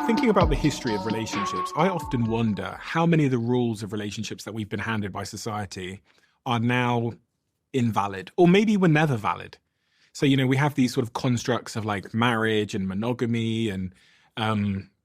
Thinking about the history of relationships, I often wonder how many of the rules of relationships that we've been handed by society are now invalid, or maybe were never valid. So, we have these sort of constructs of like marriage and monogamy and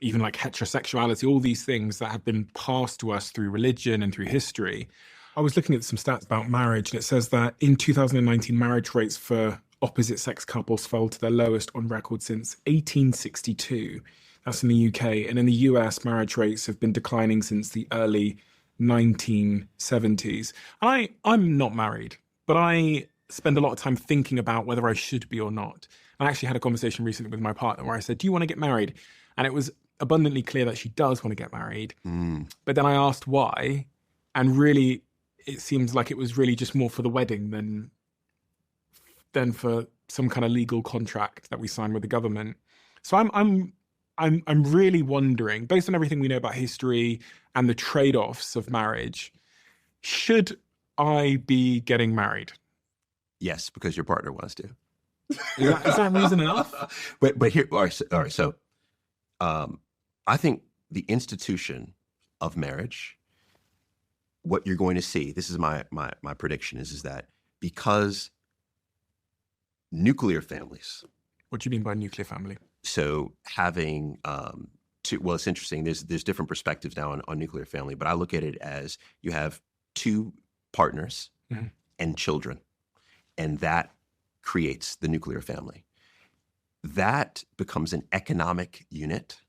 even like heterosexuality, all these things that have been passed to us through religion and through history. I was looking at some stats about marriage, and it says that in 2019, marriage rates for opposite sex couples fell to their lowest on record since 1862. That's in the UK. And in the US, marriage rates have been declining since the early 1970s. I'm not married, but I spend a lot of time thinking about whether I should be or not. I actually had a conversation recently with my partner where I said, do you want to get married? And it was abundantly clear that she does want to get married. But then I asked why. And really, it seems like it was really just more for the wedding than for some kind of legal contract that we signed with the government. So I'm really wondering, based on everything we know about history and the trade-offs of marriage, should I be getting married? Yes, because your partner wants to. Is that reason enough? But here, all right. So, I think the institution of marriage, what you're going to see, this is my prediction, is that because nuclear families. What do you mean by nuclear family? So having it's interesting. There's different perspectives now on nuclear family, but I look at it as you have two partners and children, and that creates the nuclear family. That becomes an economic unit,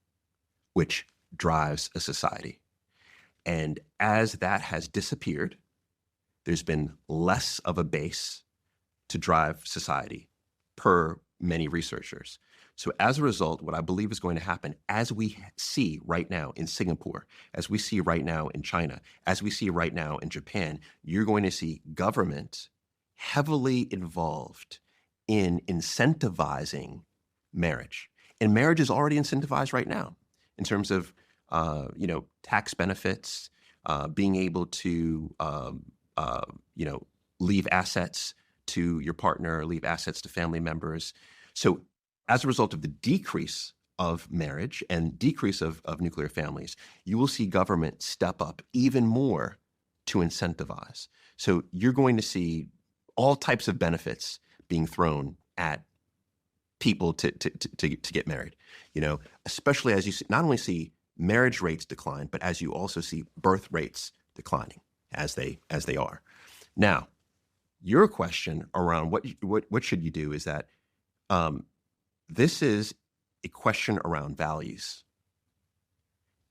which drives a society. And as that has disappeared, there's been less of a base to drive society, per many researchers. So as a result, what I believe is going to happen, as we see right now in Singapore, as we see right now in China, as we see right now in Japan, you're going to see government heavily involved in incentivizing marriage. And marriage is already incentivized right now in terms of, tax benefits, being able to, leave assets to your partner, leave assets to family members. So as a result of the decrease of marriage and decrease of nuclear families, you will see government step up even more to incentivize. So you're going to see all types of benefits being thrown at people to get married, especially as you not only see marriage rates decline, but as you also see birth rates declining as they are. Now, your question around what should you do is that this is a question around values.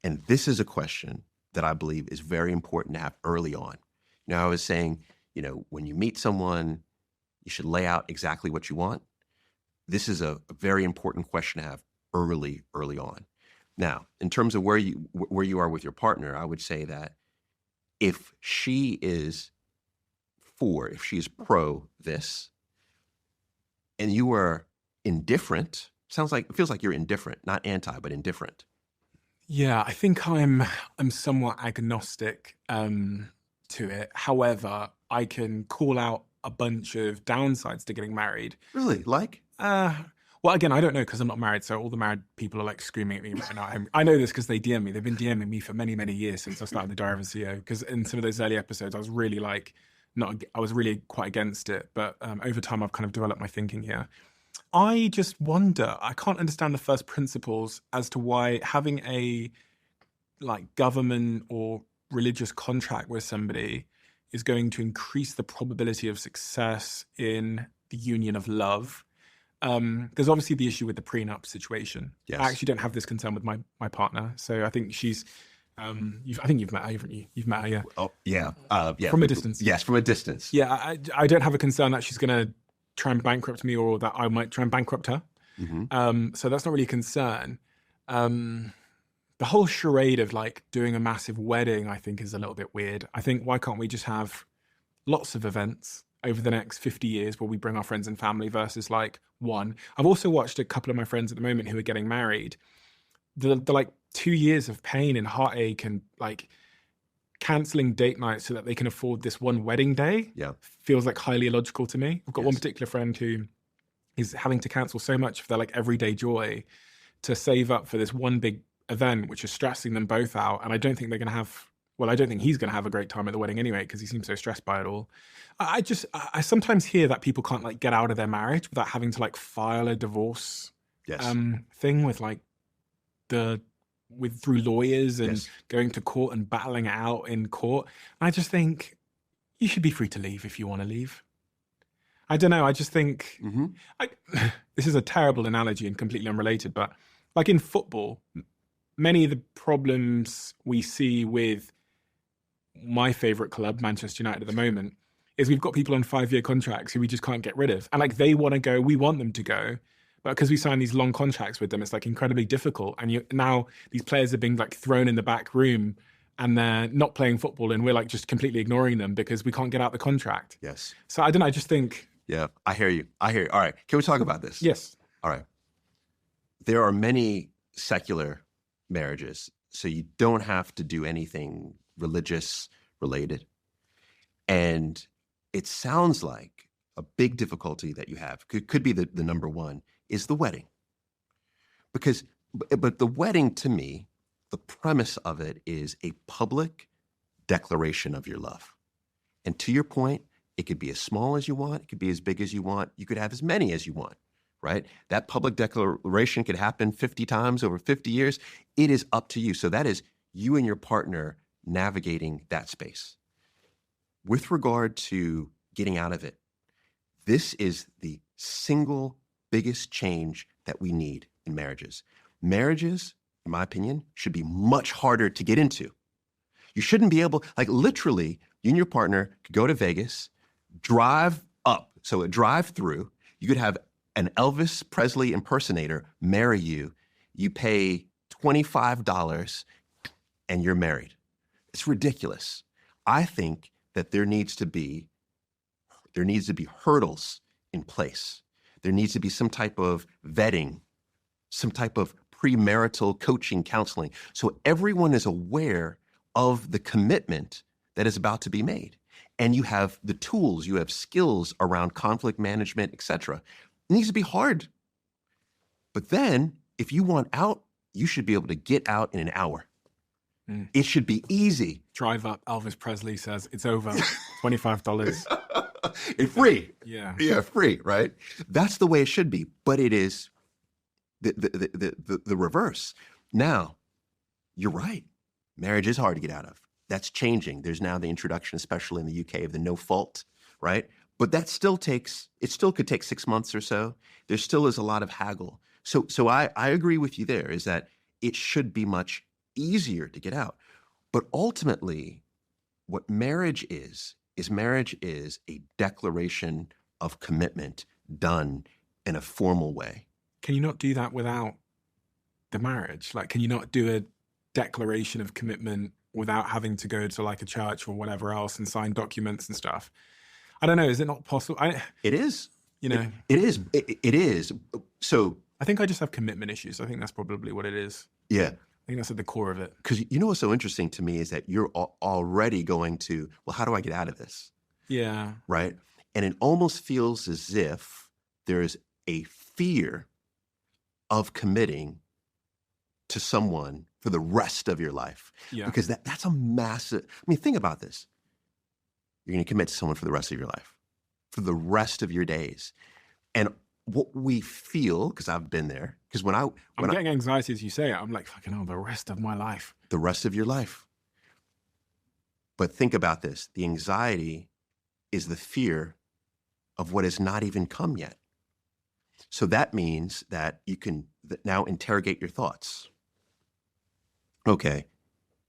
And this is a question that I believe is very important to have early on. I was saying, when you meet someone, you should lay out exactly what you want. This is a very important question to have early on. Now, in terms of where you are with your partner, I would say that if she is pro this, and you are indifferent, it feels like you're indifferent, not anti, but indifferent. Yeah, I think I'm somewhat agnostic to it. However, I can call out a bunch of downsides to getting married. Really? Like? Well, again, I don't know because I'm not married, so all the married people are like screaming at me right now. I know this because they DM me. They've been DMing me for many, many years since I started the Diary of a CEO. Because in some of those early episodes, I was really I was really quite against it. But over time, I've kind of developed my thinking here. I just wonder, I can't understand the first principles as to why having a government or religious contract with somebody is going to increase the probability of success in the union of love. There's obviously the issue with the prenup situation. Yes. I actually don't have this concern with my partner. So I think she's, I think you've met her, haven't you? You've met her, yeah. Oh, yeah. Yeah. From a distance. Yes, from a distance. Yeah, I don't have a concern that she's going to try and bankrupt me or that I might try and bankrupt her. Mm-hmm. So that's not really a concern. The whole charade of doing a massive wedding, I think, is a little bit weird. I think, why can't we just have lots of events over the next 50 years where we bring our friends and family versus one? I've also watched a couple of my friends at the moment who are getting married. The 2 years of pain and heartache and cancelling date nights so that they can afford this one wedding day feels highly illogical to me. I've got one particular friend who is having to cancel so much of their like everyday joy to save up for this one big event, which is stressing them both out. And I don't think they're going to have, well, I don't think he's going to have a great time at the wedding anyway, because he seems so stressed by it all. I sometimes hear that people can't like get out of their marriage without having to like file a divorce Yes. thing with like through lawyers and Yes. going to court and battling it out in court. And I just think you should be free to leave if you want to leave. I don't know. I just think this is a terrible analogy and completely unrelated, but like in football, many of the problems we see with my favorite club, Manchester United at the moment, is we've got people on 5-year contracts who we just can't get rid of. And like they want to go, we want them to go. But because we sign these long contracts with them, it's like incredibly difficult. And now these players are being like thrown in the back room and they're not playing football and we're like just completely ignoring them because we can't get out the contract. Yes. So I don't know. I just think. Yeah, I hear you. All right. Can we talk about this? Yes. All right. There are many secular marriages, so you don't have to do anything religious related. And it sounds like a big difficulty that you have, could be the number one, is the wedding. But the wedding, to me, the premise of it is a public declaration of your love. And to your point, it could be as small as you want. It could be as big as you want. You could have as many as you want, right? That public declaration could happen 50 times over 50 years. It is up to you. So that is you and your partner navigating that space. With regard to getting out of it, this is the single biggest change that we need in marriages. Marriages, in my opinion, should be much harder to get into. You shouldn't be able, like literally, you and your partner could go to Vegas, drive up, so a drive-through, you could have an Elvis Presley impersonator marry you. You pay $25 and you're married. It's ridiculous. I think that there needs to be hurdles in place. There needs to be some type of vetting, some type of premarital coaching, counseling, so everyone is aware of the commitment that is about to be made. And you have the tools, you have skills around conflict management, etc. It needs to be hard. But then, if you want out, you should be able to get out in an hour. It should be easy. Drive up, Elvis Presley says, it's over, $25. It's free. Yeah. Yeah, free, right? That's the way it should be. But it is the reverse. Now, you're right. Marriage is hard to get out of. That's changing. There's now the introduction, especially in the UK, of the no fault, right? But that still could take 6 months or so. There still is a lot of haggle. So I agree with you there, is that it should be much easier to get out. But ultimately, what marriage is a declaration of commitment done in a formal way. Can you not do that without the marriage? Like, can you not do a declaration of commitment without having to go to like a church or whatever else and sign documents and stuff? I don't know. Is it not possible? It is. You know, it is. It is. So I think I just have commitment issues. I think that's probably what it is. Yeah. I think that's at the core of it. Because you know what's so interesting to me is that you're already going to, well, how do I get out of this? Yeah. Right? And it almost feels as if there's a fear of committing to someone for the rest of your life. Yeah. Because that's a massive, I mean, think about this. You're going to commit to someone for the rest of your life, for the rest of your days. And what we feel, because I've been there, because when I'm getting anxiety as you say it. I'm like, fucking hell, the rest of my life. The rest of your life. But think about this. The anxiety is the fear of what has not even come yet. So that means that you can now interrogate your thoughts. Okay,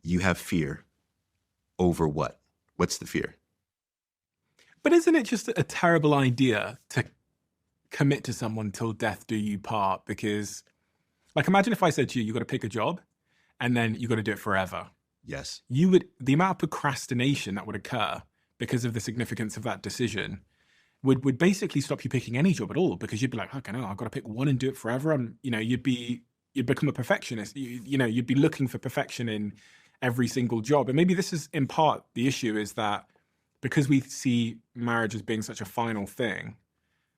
you have fear over what? What's the fear? But isn't it just a terrible idea to commit to someone till death do you part? Because, like, imagine if I said to you, you got to pick a job and then you got to do it forever. Yes. The amount of procrastination that would occur because of the significance of that decision would basically stop you picking any job at all, because you'd be like, okay, no, I've got to pick one and do it forever. And, you know, you'd become a perfectionist. You'd be looking for perfection in every single job. And maybe this is in part the issue, is that because we see marriage as being such a final thing,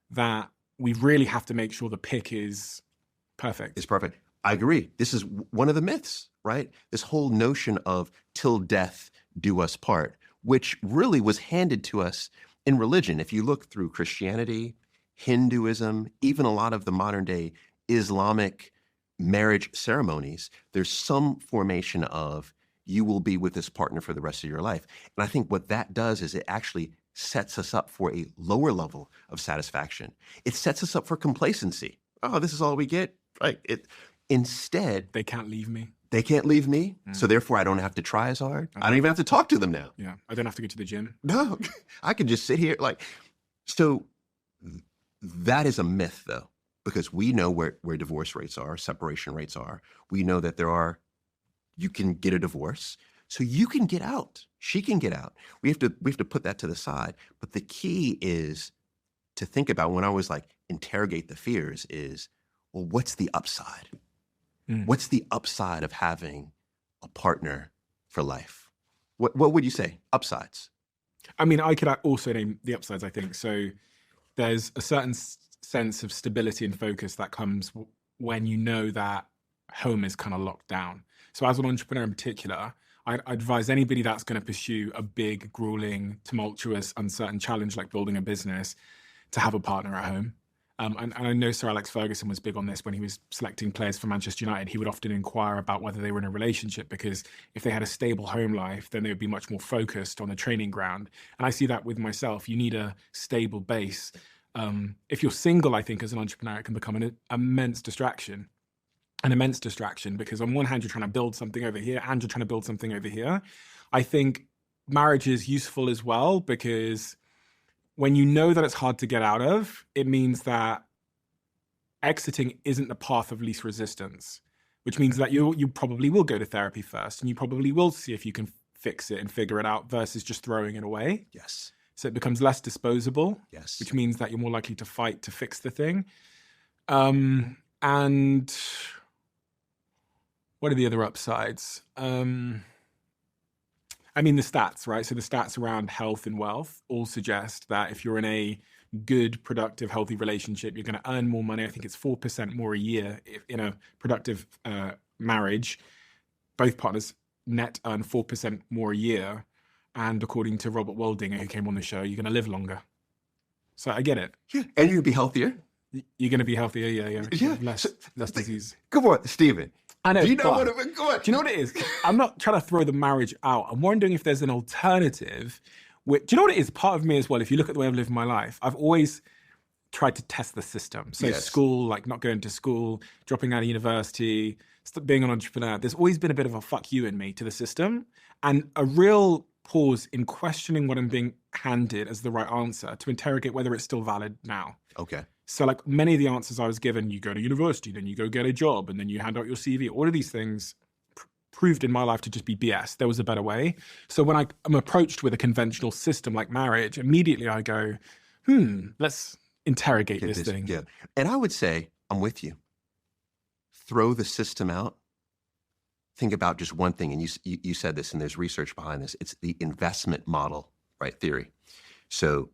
that we really have to make sure the pick is perfect. It's perfect. I agree. This is one of the myths, right? This whole notion of till death do us part, which really was handed to us in religion. If you look through Christianity, Hinduism, even a lot of the modern day Islamic marriage ceremonies, there's some formation of you will be with this partner for the rest of your life. And I think what that does is it actually sets us up for a lower level of satisfaction. It sets us up for complacency. Oh, this is all we get, right? Instead, They can't leave me. they can't leave me, so therefore I don't have to try as hard. I don't even have to talk to them now. Yeah, I don't have to go to the gym. No, I can just sit here so that is a myth though, because we know where divorce rates are, separation rates are. We know that you can get a divorce, so you can get out. She can get out. We have to put that to the side. But the key is to think about, when I was interrogate the fears, is, well, what's the upside? What's the upside of having a partner for life? What would you say? Upsides? I mean, I could also name the upsides, I think. So there's a certain sense of stability and focus that comes when you know that home is kind of locked down. So as an entrepreneur in particular, I advise anybody that's going to pursue a big, grueling, tumultuous, uncertain challenge like building a business to have a partner at home. And I know Sir Alex Ferguson was big on this when he was selecting players for Manchester United. He would often inquire about whether they were in a relationship, because if they had a stable home life, then they would be much more focused on the training ground. And I see that with myself. You need a stable base. If you're single, I think as an entrepreneur, it can become an immense distraction. Because on one hand, you're trying to build something over here and you're trying to build something over here. I think marriage is useful as well, because when you know that it's hard to get out of, it means that exiting isn't the path of least resistance, which means that you probably will go to therapy first, and you probably will see if you can fix it and figure it out versus just throwing it away. Yes. So it becomes less disposable. Yes. Which means that you're more likely to fight to fix the thing. And what are the other upsides? I mean, the stats, right? So the stats around health and wealth all suggest that if you're in a good, productive, healthy relationship, you're going to earn more money. I think it's 4% more a year. If in a productive marriage, both partners net earn 4% more a year. And according to Robert Waldinger, who came on the show, you're going to live longer. So I get it. Yeah, and you'll be healthier. You're going to be healthier, yeah. Less disease. Come on, Stephen. I know. Do you know what do you know what it is? I'm not trying to throw the marriage out. I'm wondering if there's an alternative. Do you know what it is? Part of me as well, if you look at the way I've lived my life, I've always tried to test the system. So school, not going to school, dropping out of university, being an entrepreneur. There's always been a bit of a fuck you in me to the system, and a real pause in questioning what I'm being handed as the right answer to interrogate whether it's still valid now. Okay. So many of the answers I was given, you go to university, then you go get a job, and then you hand out your CV. All of these things proved in my life to just be BS. There was a better way. So when I'm approached with a conventional system like marriage, immediately I go, let's interrogate this thing. Yeah. And I would say, I'm with you. Throw the system out. Think about just one thing. And you said this, and there's research behind this. It's the investment model, right? Theory. So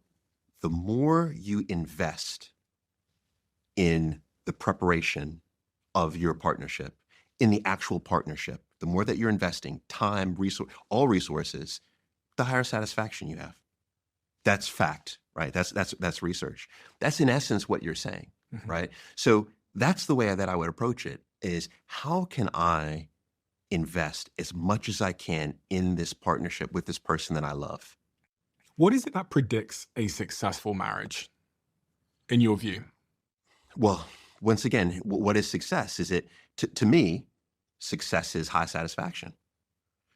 the more you invest in the preparation of your partnership, in the actual partnership, the more that you're investing time, all resources, the higher satisfaction you have. That's fact, right? That's research. That's in essence what you're saying, right? So that's the way that I would approach it, is how can I invest as much as I can in this partnership with this person that I love? What is it that predicts a successful marriage, in your view? Well, once again, what is success? Is it, to me, success is high satisfaction.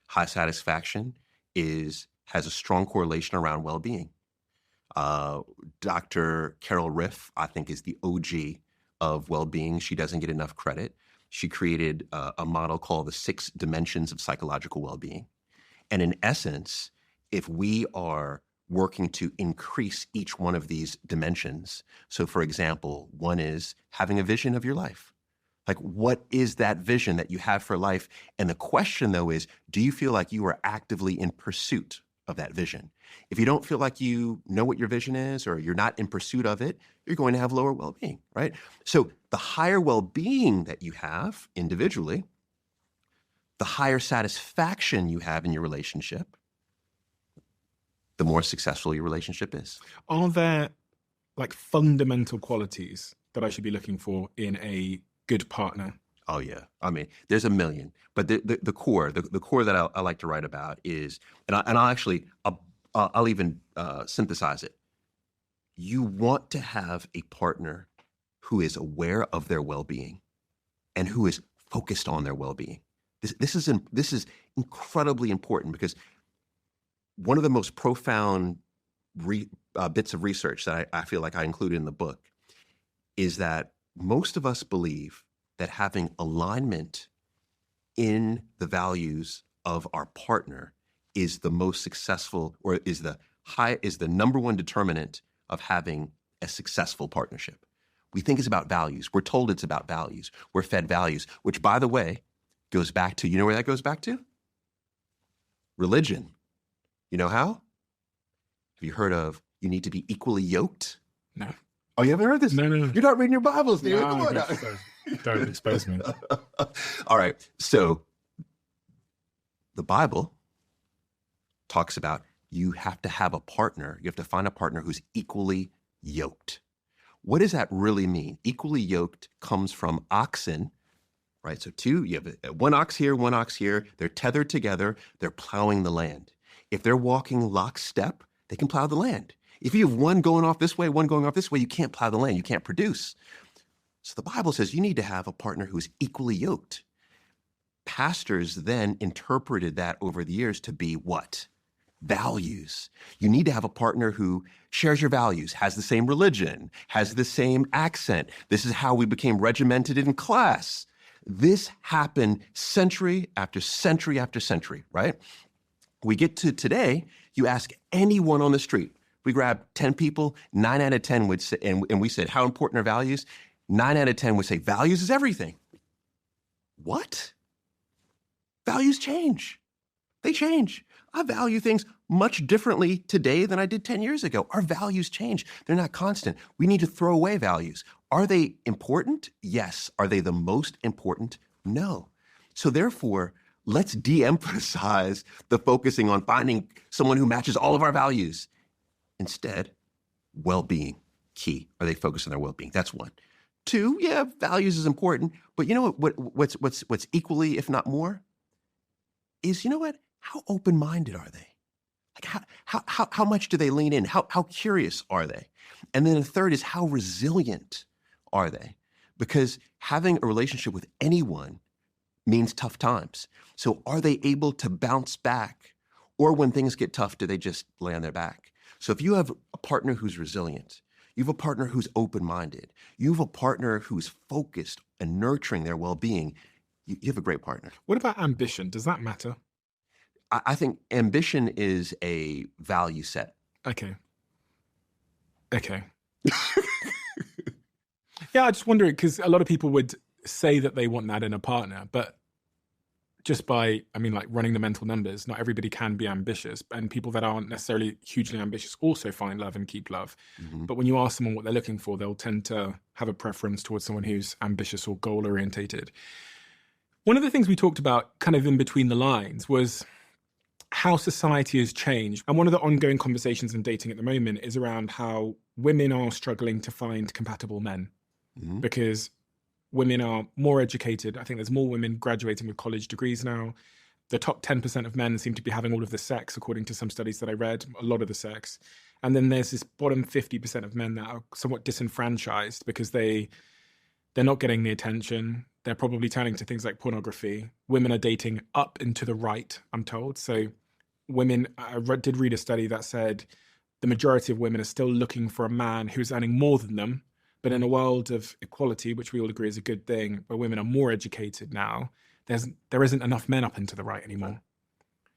High satisfaction has a strong correlation around well-being. Dr. Carol Riff, I think, is the OG of well-being. She doesn't get enough credit. She created a model called the 6 dimensions of psychological well-being. And in essence, if we are working to increase each one of these dimensions. So for example, one is having a vision of your life. What is that vision that you have for life? And the question though is, do you feel like you are actively in pursuit of that vision. If you don't feel like you know what your vision is or you're not in pursuit of it, you're going to have lower well-being, right? So the higher well-being that you have individually, the higher satisfaction you have in your relationship, the more successful your relationship is. Are there like fundamental qualities that I should be looking for in a good partner? Oh yeah, I mean, there's a million, but the core that I like to write about is, I'll even synthesize it. You want to have a partner who is aware of their well-being and who is focused on their well-being. This is incredibly important because one of the most profound bits of research that I feel like I included in the book is that most of us believe that having alignment in the values of our partner is the most successful, or is the number one determinant of having a successful partnership. We think it's about values. We're told it's about values. We're fed values, which, by the way, goes back to, you know where that goes back to? Religion. You know how? Have you heard of you need to be equally yoked? No. Oh, you haven't heard this? No. You're not reading your Bibles, David. No, Come on now. Don't expose me. All right. So the Bible talks about you have to have a partner. You have to find a partner who's equally yoked. What does that really mean? Equally yoked comes from oxen, right? So you have one ox here, one ox here. They're tethered together. They're plowing the land. If they're walking lockstep, they can plow the land. If you have one going off this way, one going off this way, you can't plow the land. You can't produce. So the Bible says you need to have a partner who's equally yoked. Pastors then interpreted that over the years to be what? Values. You need to have a partner who shares your values, has the same religion, has the same accent. This is how we became regimented in class. This happened century after century after century, right? We get to today, you ask anyone on the street, we grab 10 people, 9 out of 10 would say, and we said, how important are values? 9 out of 10 would say, values is everything. What? Values change. They change. I value things much differently today than I did 10 years ago. Our values change. They're not constant. We need to throw away values. Are they important? Yes. Are they the most important? No. So therefore, let's de-emphasize the focusing on finding someone who matches all of our values. Instead, well-being, key. Are they focused on their well-being? That's one. Two, yeah, values is important, but you know what's equally, if not more, is, you know what? How open-minded are they? Like how much do they lean in? How curious are they? And then the third is, how resilient are they? Because having a relationship with anyone means tough times. So are they able to bounce back? Or when things get tough, do they just lay on their back? So if you have a partner who's resilient, you have a partner who's open-minded, you have a partner who's focused and nurturing their well-being, you have a great partner. What about ambition? Does that matter? I think ambition is a value set. Okay. Yeah, I just wonder, because a lot of people would say that they want that in a partner, but just by, running the mental numbers, not everybody can be ambitious. And people that aren't necessarily hugely ambitious also find love and keep love. Mm-hmm. But when you ask someone what they're looking for, they'll tend to have a preference towards someone who's ambitious or goal-orientated. One of the things we talked about kind of in between the lines was how society has changed. And one of the ongoing conversations in dating at the moment is around how women are struggling to find compatible men. Mm-hmm. Because women are more educated. I think there's more women graduating with college degrees now. The top 10% of men seem to be having all of the sex, according to some studies that I read, a lot of the sex. And then there's this bottom 50% of men that are somewhat disenfranchised because they're not getting the attention. They're probably turning to things like pornography. Women are dating up and to the right, I'm told. So women, did read a study that said the majority of women are still looking for a man who's earning more than them. But in a world of equality, which we all agree is a good thing, where women are more educated now, there isn't enough men up and to the right anymore.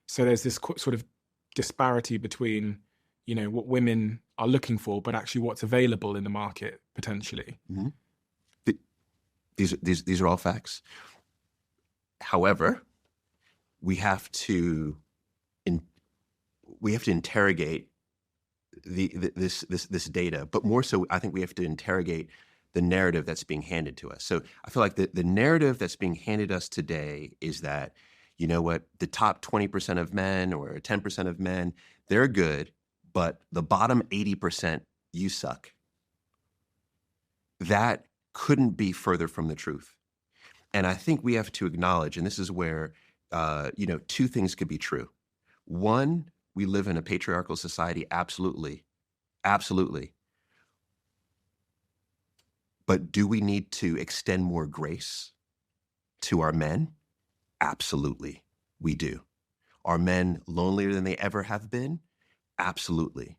So there's this sort of disparity between, what women are looking for, but actually what's available in the market potentially. Mm-hmm. These are all facts. However, we have to we have to interrogate this data, but more so, I think we have to interrogate the narrative that's being handed to us. So I feel like the narrative that's being handed us today is that, you know what, the top 20% of men or 10% of men, they're good, but the bottom 80%, you suck. That couldn't be further from the truth. And I think we have to acknowledge, and this is where, two things could be true. One, we live in a patriarchal society, absolutely, absolutely. But do we need to extend more grace to our men? Absolutely, we do. Are men lonelier than they ever have been? Absolutely.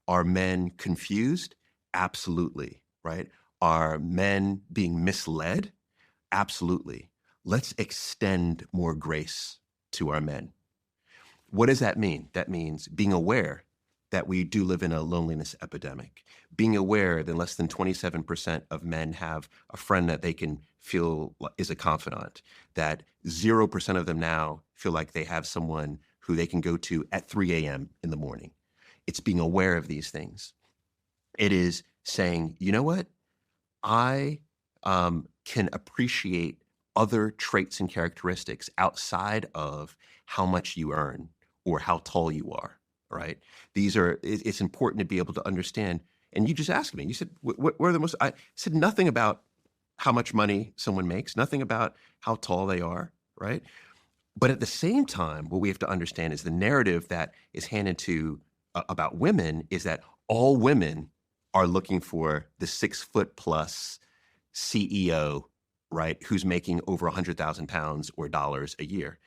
Are men confused? Absolutely, right? Are men being misled? Absolutely. Let's extend more grace to our men. What does that mean? That means being aware that we do live in a loneliness epidemic, being aware that less than 27% of men have a friend that they can feel is a confidant, that 0% of them now feel like they have someone who they can go to at 3 a.m. in the morning. It's being aware of these things. It is saying, you know what? I can appreciate other traits and characteristics outside of how much you earn or how tall you are, right? It's important to be able to understand. And you just asked me, you said, what are the most, I said nothing about how much money someone makes, nothing about how tall they are, right? But at the same time, what we have to understand is the narrative that is handed to about women is that all women are looking for the 6 foot plus CEO, right, who's making over 100,000 pounds or dollars a year.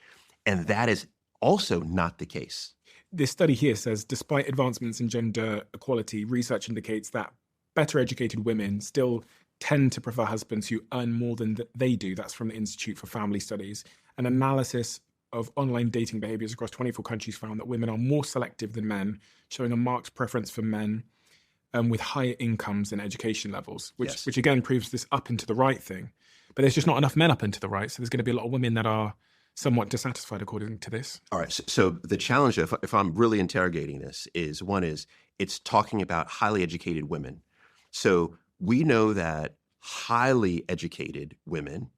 And that is also not the case. This study here says, despite advancements in gender equality, research indicates that better educated women still tend to prefer husbands who earn more than they do. That's from the Institute for Family Studies. An analysis of online dating behaviors across 24 countries found that women are more selective than men, showing a marked preference for men with higher incomes and education levels, which again proves this up and to the right thing. But there's just not enough men up and to the right. So there's going to be a lot of women that are somewhat dissatisfied according to this. All right. So the challenge, if I'm really interrogating this, is it's talking about highly educated women. So we know that highly educated women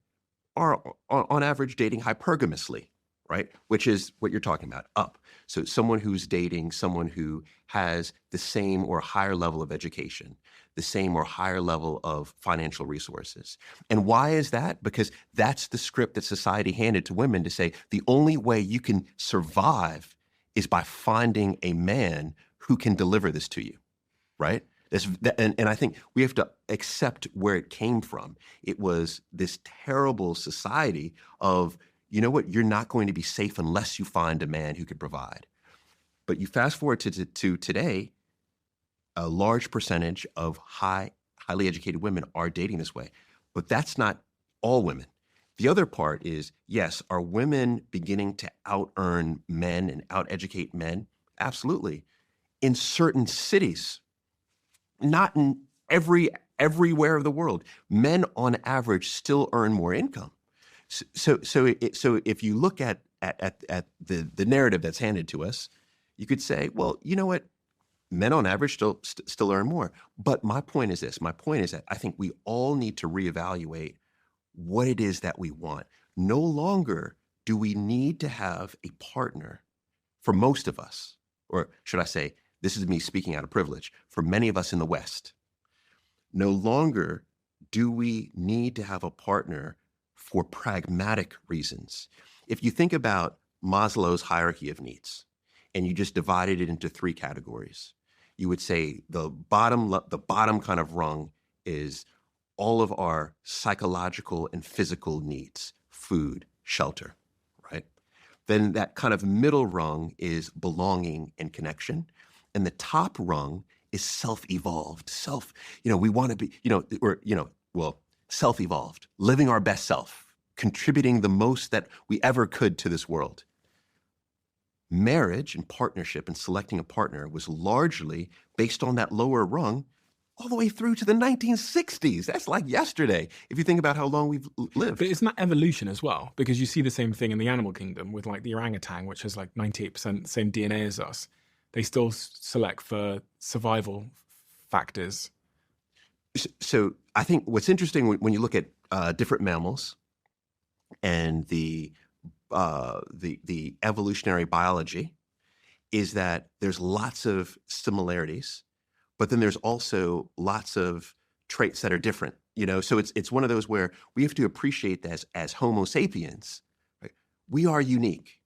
are on average dating hypergamously, right? Which is what you're talking about, up. So someone who's dating someone who has the same or higher level of education, the same or higher level of financial resources. And why is that? Because that's the script that society handed to women to say, the only way you can survive is by finding a man who can deliver this to you, right? And I think we have to accept where it came from. It was this terrible society of, you know what, you're not going to be safe unless you find a man who can provide. But you fast forward to today, a large percentage of highly educated women are dating this way. But that's not all women. The other part is, yes, are women beginning to out-earn men and out-educate men? Absolutely. In certain cities, not in everywhere of the world. Men on average still earn more income. So if you look at the narrative that's handed to us, you could say, well, you know what? Men on average still earn more. But my point is this. My point is that I think we all need to reevaluate what it is that we want. No longer do we need to have a partner for most of us, or should I say, this is me speaking out of privilege, for many of us in the West. No longer do we need to have a partner for pragmatic reasons. If you think about Maslow's hierarchy of needs, and you just divided it into 3 categories, you would say the bottom kind of rung is all of our psychological and physical needs, food, shelter, right? Then that kind of middle rung is belonging and connection. And the top rung is self-evolved. We want to be, self-evolved, living our best self, contributing the most that we ever could to this world. Marriage and partnership and selecting a partner was largely based on that lower rung all the way through to the 1960s. That's like yesterday, if you think about how long we've lived. But isn't that evolution as well? Because you see the same thing in the animal kingdom with like the orangutan, which has like 98% the same DNA as us. they still select for survival factors. So I think what's interesting when you look at different mammals and the evolutionary biology is that there's lots of similarities, but then there's also lots of traits that are different. So it's one of those where we have to appreciate that as Homo sapiens, right? We are unique,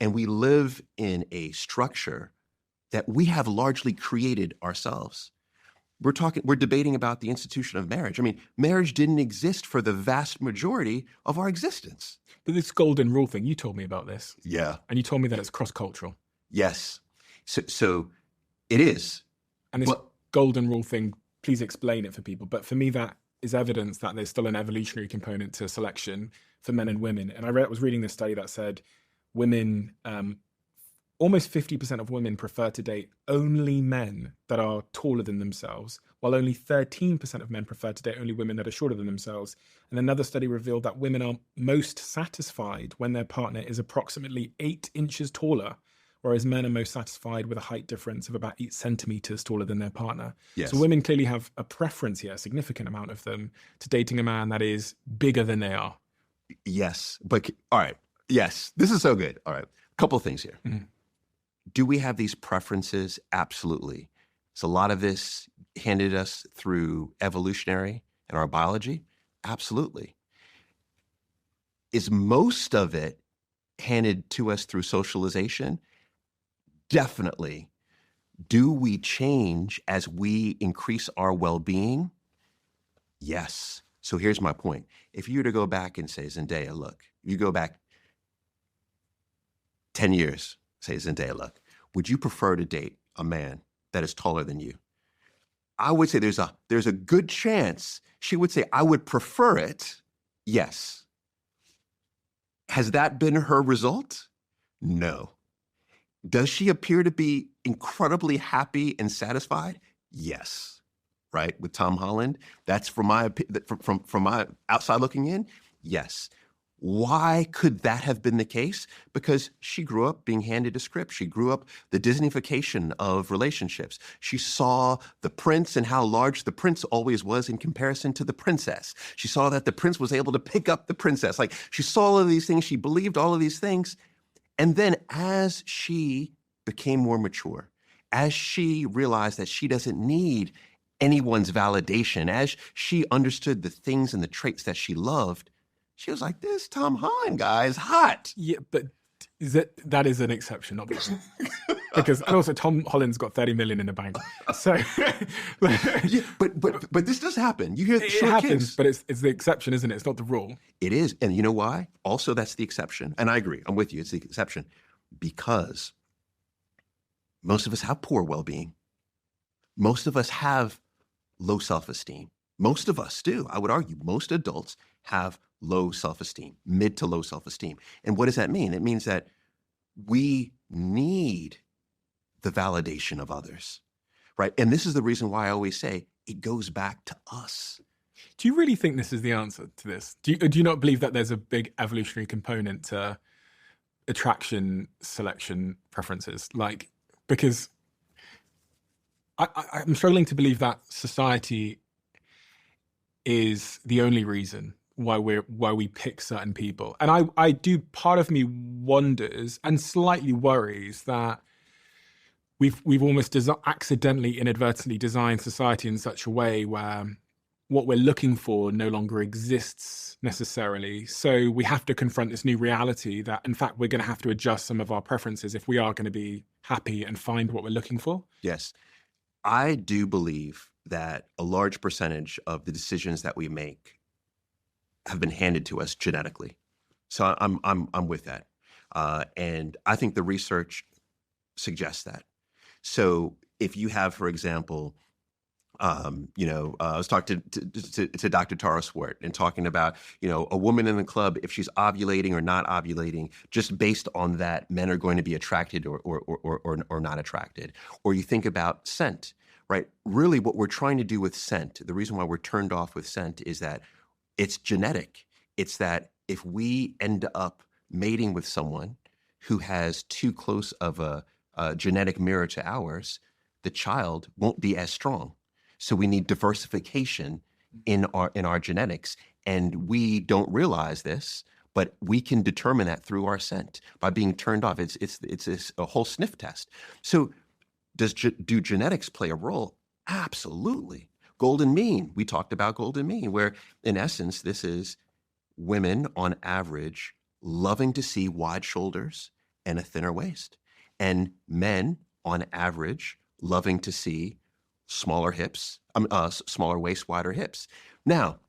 and we live in a structure that we have largely created ourselves. We're debating about the institution of marriage. I mean, marriage didn't exist for the vast majority of our existence. But this golden rule thing, you told me about this. Yeah. And you told me that it's cross-cultural. Yes. So it is. And this golden rule thing, please explain it for people. But for me, that is evidence that there's still an evolutionary component to selection for men and women. And I was reading this study that said women, almost 50% of women prefer to date only men that are taller than themselves, while only 13% of men prefer to date only women that are shorter than themselves. And another study revealed that women are most satisfied when their partner is approximately 8 inches taller, whereas men are most satisfied with a height difference of about 8 centimeters taller than their partner. Yes. So women clearly have a preference here, a significant amount of them, to dating a man that is bigger than they are. Yes. But all right. Yes. This is so good. All right. A couple of things here. Mm-hmm. Do we have these preferences? Absolutely. So a lot of this handed us through evolutionary and our biology? Absolutely. Is most of it handed to us through socialization? Definitely. Do we change as we increase our well-being? Yes. So here's my point. If you were to go back and say, Zendaya, look, you go back 10 years, say, Zendaya, look, would you prefer to date a man that is taller than you? I would say there's a good chance she would say, I would prefer it. Yes. Has that been her result? No. Does she appear to be incredibly happy and satisfied? Yes. Right? With Tom Holland? That's from my outside looking in? Yes. Why could that have been the case? Because she grew up being handed a script. She grew up the Disneyfication of relationships. She saw the prince and how large the prince always was in comparison to the princess. She saw that the prince was able to pick up the princess. Like, she saw all of these things. She believed all of these things. And then as she became more mature, as she realized that she doesn't need anyone's validation, as she understood the things and the traits that she loved, she was like, this Tom Holland guy is hot. Yeah, but that is an exception, not because and also Tom Holland's got 30 million in the bank. So yeah, but this does happen. You hear it happens, but it's the exception, isn't it? It's not the rule. It is. And you know why? Also, that's the exception. And I agree. I'm with you. It's the exception because most of us have poor well-being. Most of us have low self-esteem. Most of us do. I would argue most adults have low self-esteem, mid to low self-esteem. And what does that mean? It means that we need the validation of others, right? And this is the reason why I always say it goes back to us. Do you really think this is the answer to this? Do you not believe that there's a big evolutionary component to attraction, selection, preferences? Like, because I'm struggling to believe that society is the only reason why we pick certain people. And I do, part of me wonders and slightly worries that we've almost accidentally, inadvertently designed society in such a way where what we're looking for no longer exists necessarily. So we have to confront this new reality that, in fact, we're going to have to adjust some of our preferences if we are going to be happy and find what we're looking for. Yes. I do believe that a large percentage of the decisions that we make have been handed to us genetically. So I'm with that. And I think the research suggests that. So if you have, for example, I was talking to Dr. Tara Swart and talking about, a woman in the club, if she's ovulating or not ovulating, just based on that, men are going to be attracted or not attracted. Or you think about scent, right? Really what we're trying to do with scent, the reason why we're turned off with scent is that it's genetic. It's that if we end up mating with someone who has too close of a genetic mirror to ours, the child won't be as strong. So we need diversification in our genetics, and we don't realize this, but we can determine that through our scent by being turned off. It's a whole sniff test. So do genetics play a role? Absolutely. Golden mean. We talked about golden mean, where in essence this is women on average loving to see wide shoulders and a thinner waist, and men on average loving to see smaller hips, smaller waist, wider hips. Now,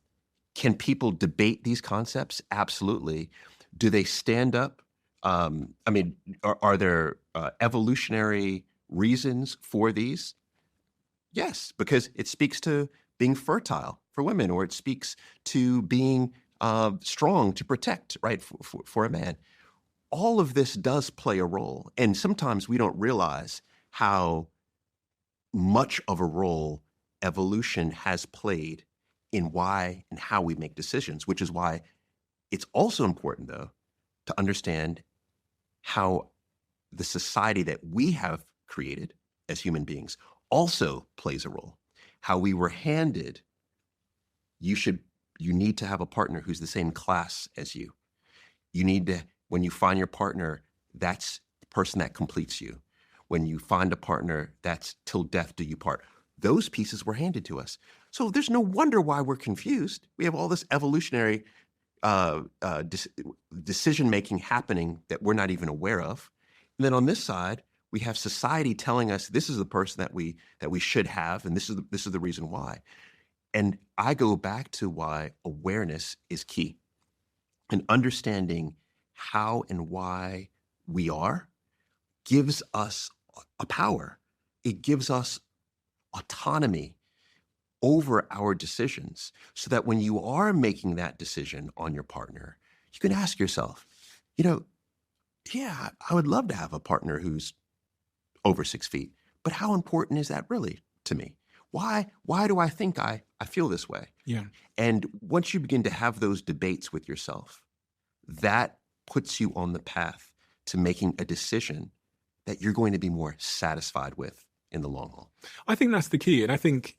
can people debate these concepts? Absolutely. Do they stand up? Are there evolutionary reasons for these? Yes, because it speaks to being fertile for women, or it speaks to being strong to protect, right, for a man. All of this does play a role, and sometimes we don't realize how much of a role evolution has played in why and how we make decisions, which is why it's also important, though, to understand how the society that we have created as human beings also plays a role. How we were handed, you need to have a partner who's the same class as you. You need to, when you find your partner, that's the person that completes you. When you find a partner, that's till death do you part. Those pieces were handed to us. So there's no wonder why we're confused. We have all this evolutionary decision-making happening that we're not even aware of. And then on this side, we have society telling us this is the person that we should have, and this is the reason why. And I go back to why awareness is key. And understanding how and why we are gives us a power. It gives us autonomy over our decisions, so that when you are making that decision on your partner, you can ask yourself, yeah, I would love to have a partner who's over 6 feet, but how important is that really to me? Why do I think I feel this way? Yeah. And once you begin to have those debates with yourself, that puts you on the path to making a decision that you're going to be more satisfied with in the long haul. I think that's the key. And I think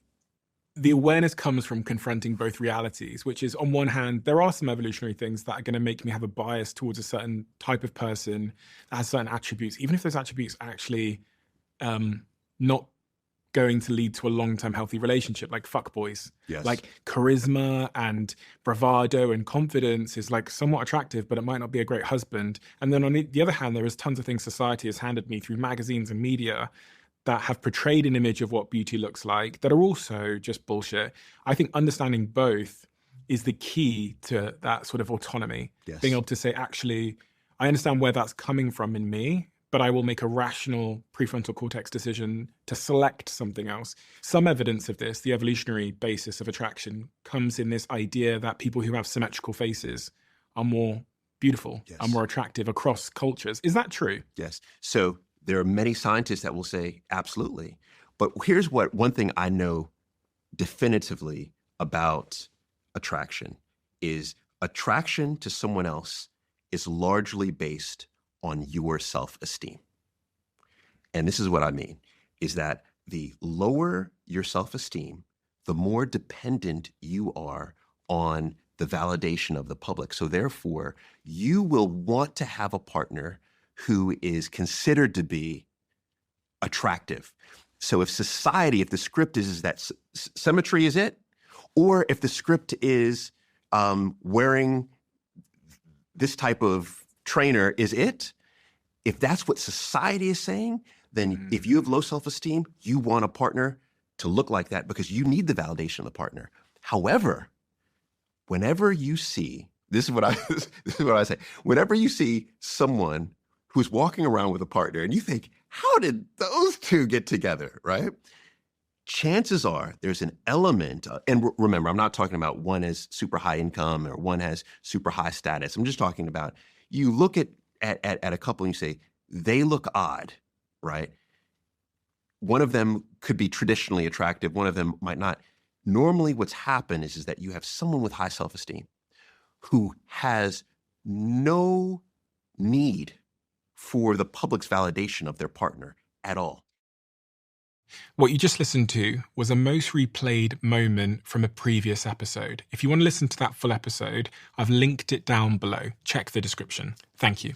the awareness comes from confronting both realities, which is, on one hand, there are some evolutionary things that are going to make me have a bias towards a certain type of person that has certain attributes, even if those attributes are actually not going to lead to a long-term healthy relationship, like fuckboys. Yes. Like charisma and bravado and confidence is like somewhat attractive, but it might not be a great husband. And then on the other hand, there is tons of things society has handed me through magazines and media that have portrayed an image of what beauty looks like that are also just bullshit. I think understanding both is the key to that sort of autonomy. Yes. Being able to say, actually, I understand where that's coming from in me, but I will make a rational prefrontal cortex decision to select something else. Some evidence of this, the evolutionary basis of attraction, comes in this idea that people who have symmetrical faces are more beautiful, yes, are more attractive across cultures. Is that true? Yes. So there are many scientists that will say absolutely. But here's one thing I know definitively about attraction is attraction to someone else is largely based on your self-esteem. And this is what I mean, is that the lower your self-esteem, the more dependent you are on the validation of the public. So therefore, you will want to have a partner who is considered to be attractive. So if the script is that symmetry is it, or if the script is wearing this type of trainer is it, if that's what society is saying, then if you have low self-esteem, you want a partner to look like that because you need the validation of the partner. However, whenever you see, this is what I say, whenever you see someone who's walking around with a partner and you think, how did those two get together, right? Chances are there's an element, and remember, I'm not talking about one has super high income or one has super high status. I'm just talking about you look at a couple and you say, they look odd, right? One of them could be traditionally attractive. One of them might not. Normally what's happened is that you have someone with high self-esteem who has no need for the public's validation of their partner at all. What you just listened to was a most replayed moment from a previous episode. If you want to listen to that full episode, I've linked it down below. Check the description. Thank you.